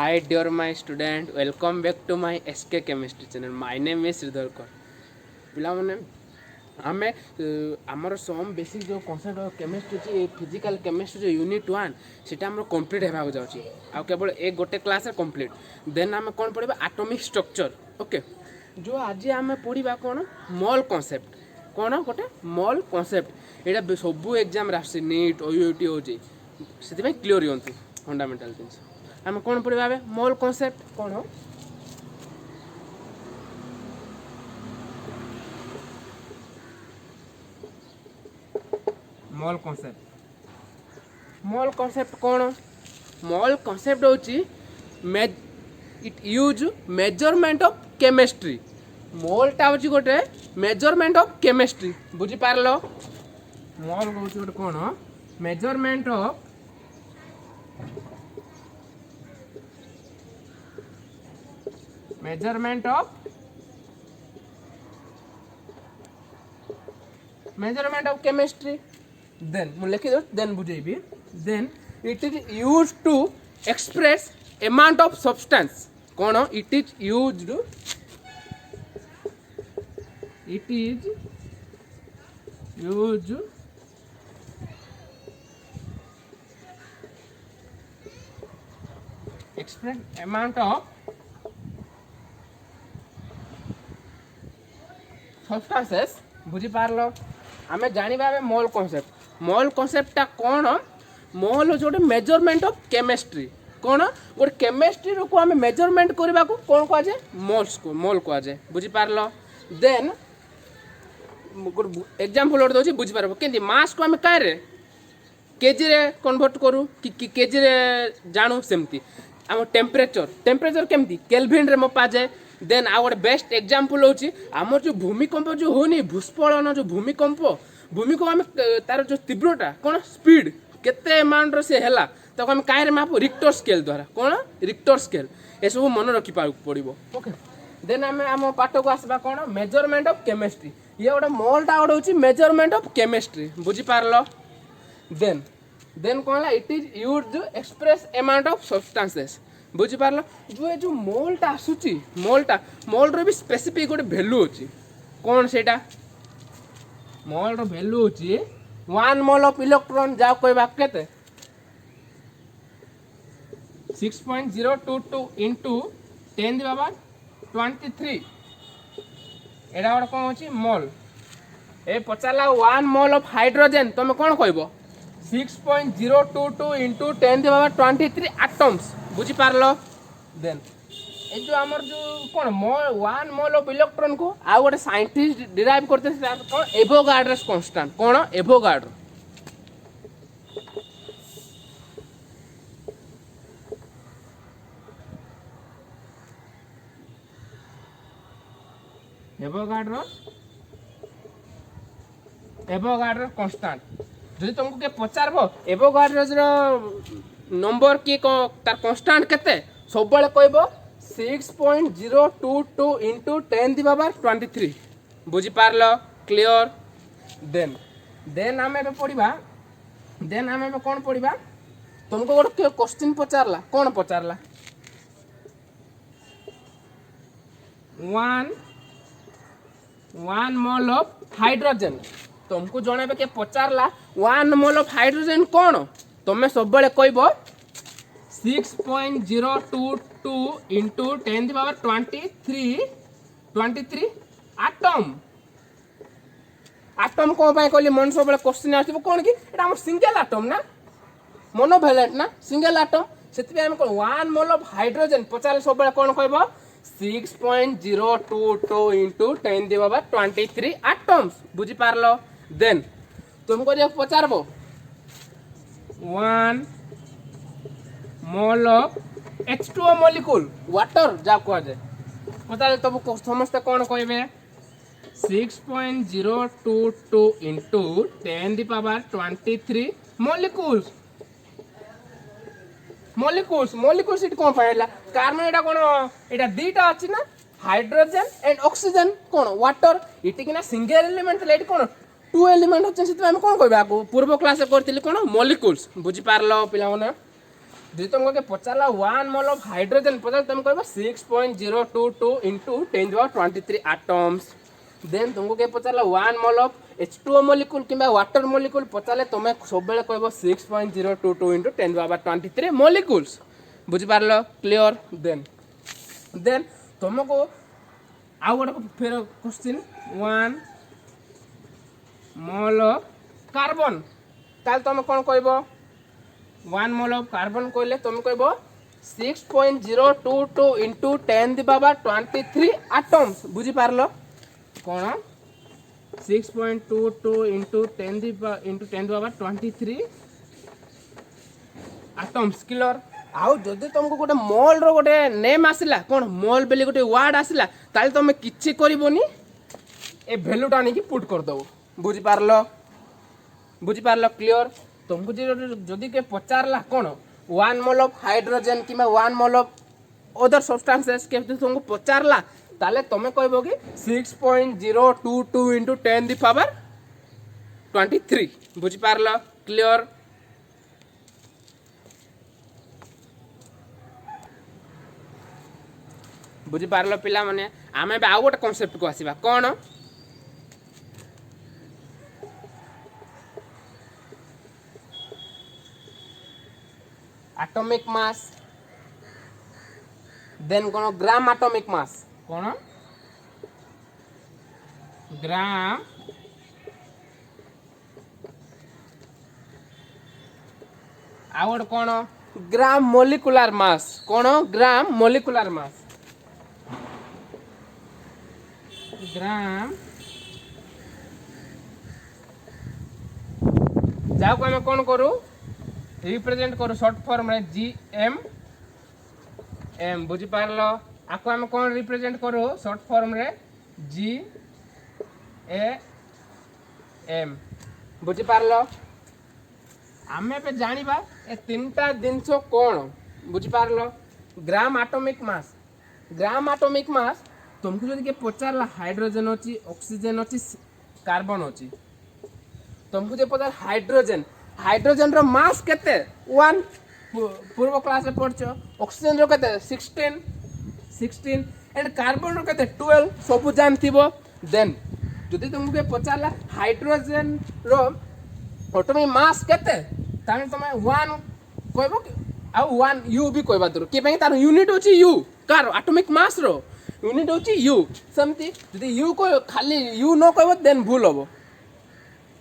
Hi dear my student, welcome back to my SK Chemistry channel. My name is Sridhar Kar. ପିଲାମାନେ ଆମେ ଆମର ସମ୍ basic ଯେଉଁ concept chemistry ଅଛି physical chemistry ଯେଉଁ unit 1 ସେଇଟା ଆମର କମ୍ପ୍ଲିଟ୍ ହେବାକୁ ଯାଉଛି ଆଉ କେବଳ ଏ ଗୋଟେ କ୍ଲାସ୍ରେ କମ୍ପ୍ଲିଟ୍ ଦେନ୍ ଆମେ କ'ଣ ପଢ଼ିବା ଆଟମିକ୍ ଷ୍ଟ୍ରକ୍ଚର୍ ଓକେ ଯେଉଁ ଆଜି ଆମେ ପଢ଼ିବା କ'ଣ ମଲ୍ କନସେପ୍ଟ କ'ଣ ଗୋଟେ ମଲ୍ କନସେପ୍ଟ ଏଇଟା ସବୁ ଏକ୍ଜାମ୍ରେ ଆସୁଛି ନିଟ୍ OUT OJEE ସେଥିପାଇଁ କ୍ଲିଅର୍ ହୁଅନ୍ତୁ ଫଣ୍ଡାମେଣ୍ଟାଲ୍ ଜିନିଷ ଆମେ କ'ଣ ପଢ଼ିବା ଏବେ ମଲ୍ କନସେପ୍ଟ କ'ଣ मॉल कॉन्सेप्ट कौन मॉल कॉन्सेप्ट होची it use measurement of chemistry मॉलटा होची गोटे मेजरमेंट ऑफ केमिस्ट्री बुझी पारलो मॉल होची गोटे कौन मेजरमेंट ऑफ केमिस्ट्री then ମୁଁ ଲେଖିଦ then ବୁଝେଇବି then it is used to express amount of substance କ'ଣ it is used express amount of substances ବୁଝି ପାରଲ ଆମେ ଜାଣିବା ଏବେ मॉल कॉन्सेप्टा कौन मॉल हूँ गोटे मेजरमेंट ऑफ केमिस्ट्री कौन गोटे केमिस्ट्री को आम मेजरमेंट करने को कौन कहुए मॉल कहुए बुझीपार देन एग्जाम्पल गोटे दूसरी बुझीपार के मास को आम क्या केजी कन्वर्ट करूँ कि केजी जानू सेमती आम टेम्परेचर केमती केल्विन रे मपा जाए देन आ गोटे बेस्ट एग्जाम्पल हूँ आम जो भूमिकंप जो होनी भूस्खलन जो भूमिकंप आम तार जो तीव्रता कौन स्पीड केते अमाउंट से है तो आम कहीं माप रिक्टर स्केल द्वारा कौन रिक्टर स्केल ये सब मन रखी पड़ो ओके देन आम आम पाठ को आसवा कौन मेजरमेंट ऑफ केमिस्ट्री ये गोटे मॉलटा गोटे हूँ मेजरमेंट ऑफ केमिस्ट्री बुझीपार देन कौन it is use express amount of substances बुझीपार जो मॉलटा आसूची मॉल भी स्पेसिफिक गोटे वैल्यू अच्छी कौन सेटा मॉल रो वैल्यू होची 1 मोल ऑफ इलेक्ट्रॉन जा कहबा केते 6.022 into 10 दी बाबा 23 एडा गोटे कौन होची मॉल ए पचाला 1 मोल ऑफ हाइड्रोजन तुम कौन कहबो 6.022 into 10 दी बाबा 23 एटम्स बुझी पारलो देन ए जो हमर जो कौन 1 मोल ऑफ इलेक्ट्रॉन को आ गोटे साइंटिस्ट डिराइव करते कौन एवोगाड्रोस कांस्टेंट कौन एवोगाड्रो कांस्टेंट যদি तुमको के पचारबो एवोगाड्रोस रो नंबर की तार कांस्टेंट केते सब बेले कहबो 6.022 into 10 दी बाबा 23 बुझीपार क्लियर देन आम पढ़ा देन आम कौन पढ़ा तुमको गोटे क्वेश्चन पचारला कौन पचारला 1 मोल ऑफ हाइड्रोजन तुमको जन के पचारला 1 मोल ऑफ हाइड्रोजन कौन तुम्हें सब बेले कहब 6.022 into 10 दी पावर 23 एटम कौन पाई कहली मन सब क्वेश्चन आसो कौन कि एटा हम सिंगल एटम ना मोनोवैलेंट ना सिंगल एटम से 1 मोल ऑफ हाइड्रोजन पचार सब कौन कहब 6.022 into 10 दी पावर 23 एटम्स बुझी पारलो देन तुमको जे पचारबो 1 mole of H2O molecule water जा कहुए पता तब समस्त कौन कहे 6.022 into 10 the power 23 molecules it कौन पाइला कारण एटा कौन एटा दीटा अछि ना हाइड्रोजन एंड ऑक्सीजन कौन वाटर इटी कि ना सिंगल एलिमेंट लेट कौन 2 एलिमेंट अछि से हम कौन कहबा पूर्व क्लास करथिली कौन मॉलिक्यूल्स बुझी पारलो पिला माने যদি তোমাকে পচারা 1 মোল অফ হাইড্রোজেন পচার তুমি কইবা 6.022 ইনটু 10^23 আটমস। দেন তোমাকে পচারা 1 মোল অফ H2O মলিকুল কিংবা ওয়াটার মলিকুল পচারে তুমি সববেলে কইব 6.022 ইনটু 10^23 মলিকুলস। বুঝি পারলো? ক্লিয়ার? দেন তোমাকে আউ গোটে ফের কোশ্চিন 1 মোল অফ কার্বন, তাহলে তুমি কোন কইব? 1 মোল অফ কার্বন কইলে তুমি কইব 6.022 ইনটু 10^23 আটমস। বুঝি পারলো? কোন 6.22 ইনটু 10^23 আটমস। ক্লিয়ার? আউ যদি তোমাকে গোটে মোল র গোটে নেম আসিলা, কোন মোল বেলি গোটে ওয়ার্ড আসিলা, তাহলে তুমি কিচ্ছি করিবনি, এ ভ্যালুটা আনিকি পুট করদেব। বুঝি পারলো? ক্লিয়ার? तुमको जदि के पचारला कौन 1 मोल ऑफ हाइड्रोजन कि 1 मोल ऑफ अदर सब्सटेंसेस के तुमको पचारला, ताले तुम्हें कहबो कि 6.022 इनटू 10^23। बुझी पारलो? क्लियर? बुझी पारलो पिला माने? आमे बे आउ गोटे कांसेप्ट को आसीबा। कोन? एटॉमिक मास, देन कोन ग्राम एटॉमिक मास, कोन ग्राम आउट कोन ग्राम मोलिकुलर मास, कोन ग्राम मोलिकुलर मास, ग्राम जाओ को हमें कौन करू रिप्रेजेंट करू शॉर्ट फॉर्म रे GM M। बुझी पारलो? आको हम कौन रिप्रेजेंट करू शॉर्ट फॉर्म रे GAM। बुझी पारलो? आमे पे जानिबा ए तीनटा दिनसो कोन। बुझी पारलो? ग्राम एटॉमिक मास, ग्राम एटॉमिक मास तुमको जदि के पचारला हाइड्रोजन अछि, ऑक्सीजन अछि, कार्बन अछि, तुमको जे पचार हाइड्रोजन, हाइड्रोजन रो मास केते 1 पूर्व क्लास रे पढ़छ, ऑक्सीजन रो केते 16 एंड कार्बन रो केते 12 सब जानथिबो। देन जदि तुमको के पचारला हाइड्रोजन रो एटॉमिक मास केते, ताने तुम 1 कहबो आ 1 U भी कहबा दरो के पई तार यूनिट होची U, कार एटॉमिक मास रो यूनिट होची U। समति जदि U को खाली U न कहबो देन भूल होबो।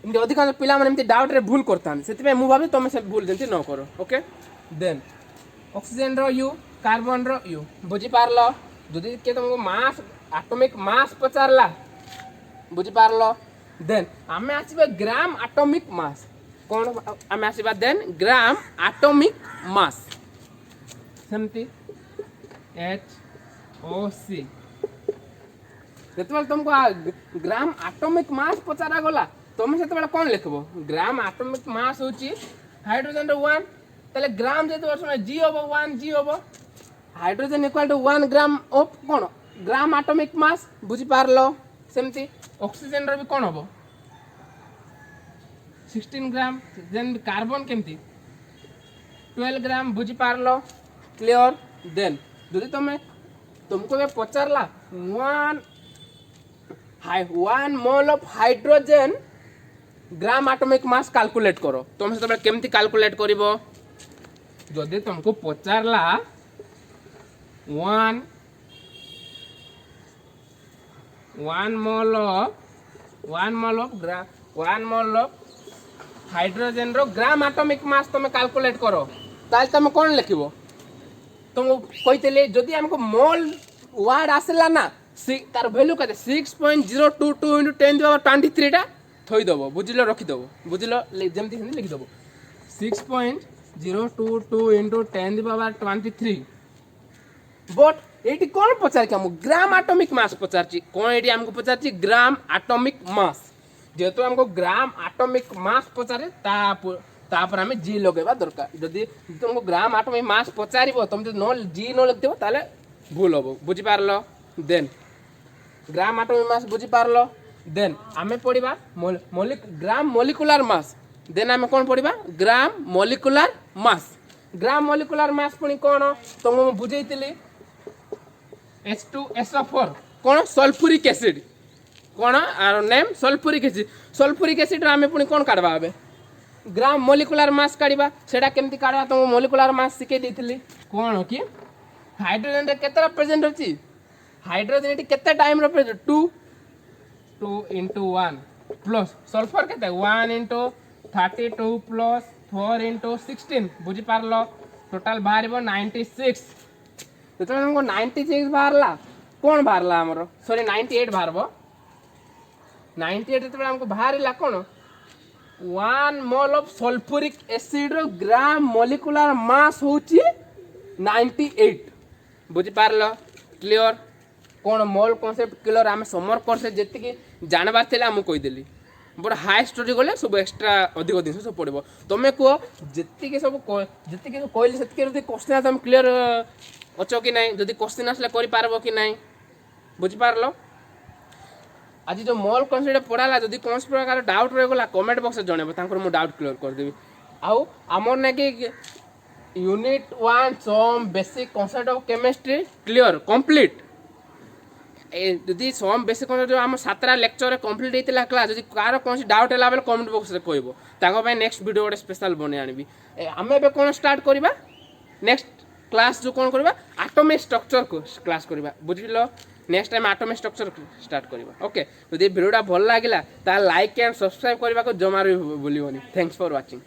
इनके अधिकांश पिला माने एमती डाउट रे भूल करतान, सेति पे मु भाबी तमे से भूल जंती न करो। ओके? देन ऑक्सीजन रो U, कार्बन रो U। बुझी पारलो? जदि के तुमको मास एटॉमिक मास पचारला, बुझी पारलो? देन आमे आसीबा ग्राम एटॉमिक मास, कोन आमे आसीबा देन ग्राम एटॉमिक मास। समति HOC जेतबे तुमको ग्राम एटॉमिक मास पचारा गला, तुम से कौन लिखबो? ग्राम एटॉमिक मास होची हाइड्रोजन रो 1, तले ग्राम जेते वर्ष G होबो 1 G होबो, hydrogen equal to 1 gram of कोन ग्राम एटॉमिक मास। बुझी पारलो? सेमती ऑक्सीजन रो भी कोन होबो 16 ग्राम, देन कार्बन केमती 12 ग्राम। बुझी पारलो? क्लियर? देन जदि तुमको बे पचारला 1 mole of hydrogen gram atomic mass calculate करो, तुम से केमती कैलकुलेट करिवो? जदि तुमको पचारला 1 मोल ऑफ हाइड्रोजन रो ग्राम एटॉमिक मास तुम कैलकुलेट करो, ताल तुम कौन लिखिबो? तुम कहितले जदि हमको मोल वर्ड आसला ना तार वैल्यू कते 6.022 इनटू 10^23 टा थई दबो। बुझिलो? रखि दबो। बुझिलो? जेमती हिंदी लिखि दबो 6.022 इनटू 10^23। बट एटी कोन पचार के हम ग्राम एटॉमिक मास पचारची, कोन एटी हमको पचारची ग्राम एटॉमिक मास। जेतो हमको ग्राम एटॉमिक मास पचारे तापर हमें G लगेबा दरकार। जदि तुमको ग्राम एटॉमिक मास पचारिबो तुम जो नो G नो लिखदेबो ताले भूल होबो। बुझी पारलो? देन ग्राम एटॉमिक मास बुझी पारलो? देन आमे पढ़िबा ग्राम मोलिकुलर मास। देन आमे कोन पढ़िबा ग्राम मोलिकुलर मास। ग्राम मॉलिक्यूलर मास पुणी कौन तुमको मुझे बुझेइतिली H2SO4 कौन सल्फ्यूरिक एसिड कौन आर नेम सल्फ्यूरिक एसिड आम पुणी कौन काढ़वा ए ग्राम मॉलिक्यूलर मास काढ़ा सेटा केमती काढ़वा तुमको मॉलिक्यूलर मास शिखे देइतिली कौन कि हाइड्रोजन रे केतेटा प्रेजेंट अछि हाइड्रोजन एटी केते टाइम रो प्रेजेंट 2 into 1 प्लस सल्फर केते 1 into 32 प्लस 4 into 16 बुझी पारलो टोटल बाहरबो 96 तो हमको 96 बाहरला कौन बाहरला हमरो सॉरी 98 बाहरबो 98 तो हमको बाहरला कौन 1 मोल ऑफ सल्फ्यूरिक एसिड रो ग्राम मॉलिक्यूलर मास होची 98 बुझी पारलो क्लियर कौन मोल कॉन्सेप्ट क्लियर आम समर कोर्स जेति कि जानबार थे आम कहीदेली बट हाई स्टोरी गले सब एक्सट्रा अधिक जिन सब पड़ो तुम कह जी सब जी कहली से क्वेश्चन तुम क्लीयर अच्छ कि ना जदि क्वेश्चन आसले कर कि ना बुझिपार आज जो मोल कॉन्सेप्ट पढ़ाला जदि कौन प्रकार डाउट रहीगला कमेंट बॉक्स जनइब मुझे डाउट क्लीयर करदेवी आउ आमर ना कि unit 1 some basic concept of chemistry clear complete जदि सम बेसिक कॉन्सेप्ट जो आम 7टा लेक्चर कंप्लीट होता क्लास जदि कार कौन डाउट है बेले कमेंट बॉक्स में कहब नेक्स्ट वीडियो गोटे स्पेशल बने आनी आम ए कौन स्टार्ट करवा नेक्स्ट क्लास जो कौन करवा एटॉमिक स्ट्रक्चर को क्लास करवा बुझल next time atomic structure start करवा ओके जदि वीडियोटा भल लगे लाइक एंड सब्सक्राइब करने को जमार भी भूलनी थैंक्स फॉर वाचिंग।